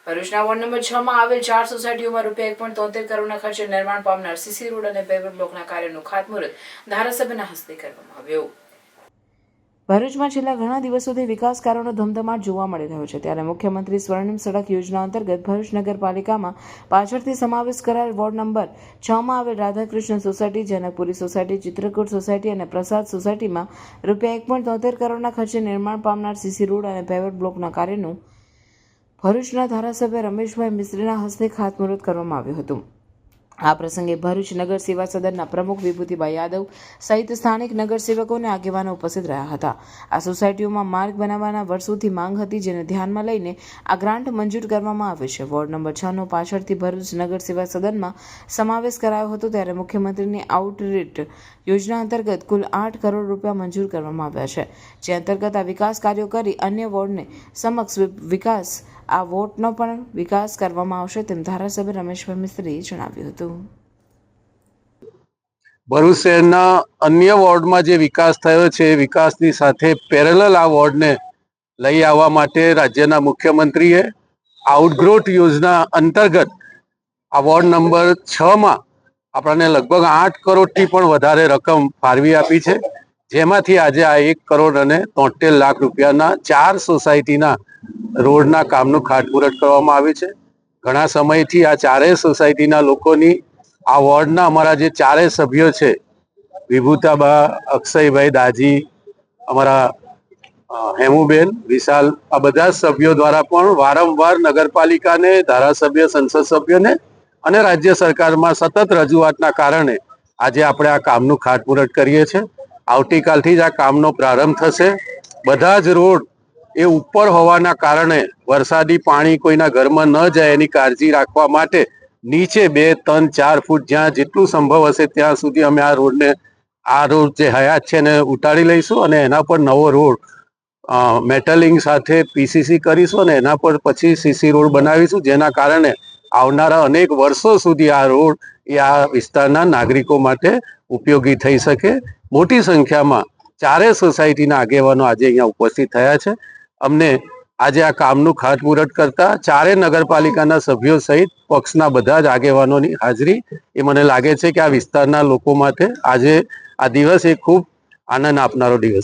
ભરૂચના ward number 6 માં આવેલ 4 સોસાયટીઓમાં ₹1.73 કરોડના ખર્ચે નિર્માણ પામનાર સીસી રોડ અને પેવર બ્લોકના કાર્યનું ખાતમુહૂર્ત ધારાસભ્યના હસ્તે કરવામાં આવ્યું। ભરૂચમાં છેલ્લા ઘણા દિવસોથી વિકાસ કાર્યોનો ધમધમાટ જોવા મળી રહ્યો છે, ત્યારે મુખ્યમંત્રી સ્વર્ણિમ સડક યોજના અંતર્ગત ભરૂચ નગરપાલિકામાં પાછળથી સમાવેશ કરાયેલ વોર્ડ નંબર 6 માં આવેલ Radhakrishna society, Janakpuri society, Chitrakoot society અને પ્રસાદ સોસાયટીમાં ₹1.73 કરોડના ખર્ચે નિર્માણ પામનાર સીસી રોડ અને પેવર બ્લોકના કાર્યનું ભરૂચના ધારાસભ્ય રમેશભાઈ મિસ્ત્રીના હસ્તે ખાતમુહૂર્ત કરવામાં આવ્યું હતું। આ પ્રસંગે ભરૂચ નગર સેવા સદનના પ્રમુખ વિભૂતિભાઈ યાદવ સહિત સ્થાનિક નગરસેવકો અને આગેવાનો ઉપસ્થિત રહ્યા હતા। આ સોસાયટીઓમાં માર્ગ બનાવવાના વર્ષોથી માંગ હતી, જેને ધ્યાનમાં લઈને આ ગ્રાન્ટ મંજૂર કરવામાં આવ્યો છે। વોર્ડ નંબર 6 નો પાછળથી ભરૂચ નગર સેવા સદનમાં સમાવેશ કરાયો હતો, ત્યારે મુખ્યમંત્રીની આઉટરીચ યોજના અંતર્ગત કુલ ₹8 કરોડ મંજૂર કરવામાં આવ્યા છે, જે અંતર્ગત આ વિકાસ કાર્યો કરી અન્ય વોર્ડને સમક્ષ વિકાસ આ વોર્ડનો પણ વિકાસ કરવામાં આવશે, તેમ ધારાસભ્ય રમેશભાઈ મિસ્ત્રીએ જણાવ્યું હતું। ભરૂચ શહેરના અન્ય વોર્ડમાં જે વિકાસ થયો છે, વિકાસની સાથે પેરેલલ આ વોર્ડને લઈ આવવા માટે રાજ્યના મુખ્યમંત્રીએ આઉટગ્રોથ યોજના અંતર્ગત આ વોર્ડ નંબર 6માં આપણને લગભગ 8 કરોડથી પણ વધારે રકમ ફાળવી આપી છે, જેમાંથી આજે આ ₹1 કરોડ અને 73 લાખ રૂપિયાના 4 સોસાયટીના રોડના કામનું ખાતમુહૂર્ત કરવામાં આવ્યું છે। ઘણા સમયથી આ ચારેય સોસાયટીના લોકોની આ વોર્ડના અમારા જે ચારેય સભ્યો છે, વિભૂતાબા, અક્ષયભાઈ, દાજી, અમારા હેમુબેન, વિશાલ, આ બધા સભ્યો દ્વારા પણ વારંવાર નગરપાલિકાને, ધારાસભ્ય, સંસદ સભ્યોને અને રાજ્ય સરકારમાં સતત રજૂઆતના કારણે આજે આપણે આ કામનું ખાતમુહૂર્ત કરીએ છીએ। આવતીકાલથી જ આ કામનો પ્રારંભ થશે। બધા જ રોડ એ ઉપર હોવાના કારણે વરસાદી પાણી કોઈના ઘરમાં ન જાય એની કાળજી રાખવા માટે નીચે 2, 3, 4 ફૂટ જ્યાં જેટલું સંભવ હશે ત્યાં સુધી અમે આ રોડ જે હયાત છે એને ઉતારી લઈશું અને એના પર નવો રોડ મેટલિંગ સાથે પીસીસી કરીશું અને એના પર પછી સીસી રોડ બનાવીશું, જેના કારણે આવનારા અનેક વર્ષો સુધી આ રોડ એ આ વિસ્તારના નાગરિકો માટે ઉપયોગી થઈ શકે। મોટી સંખ્યામાં ચારેય સોસાયટીના આગેવાનો આજે અહીંયા ઉપસ્થિત થયા છે। અમને આજે આ કામનું ખાતમુહૂર્ત કરતા ચારેય નગરપાલિકાના સભ્યો સહિત પક્ષના બધા જ આગેવાનોની હાજરી એ મને લાગે છે કે આ વિસ્તારના લોકો માટે આજે આ દિવસ એ ખૂબ આનંદ આપનારો દિવસ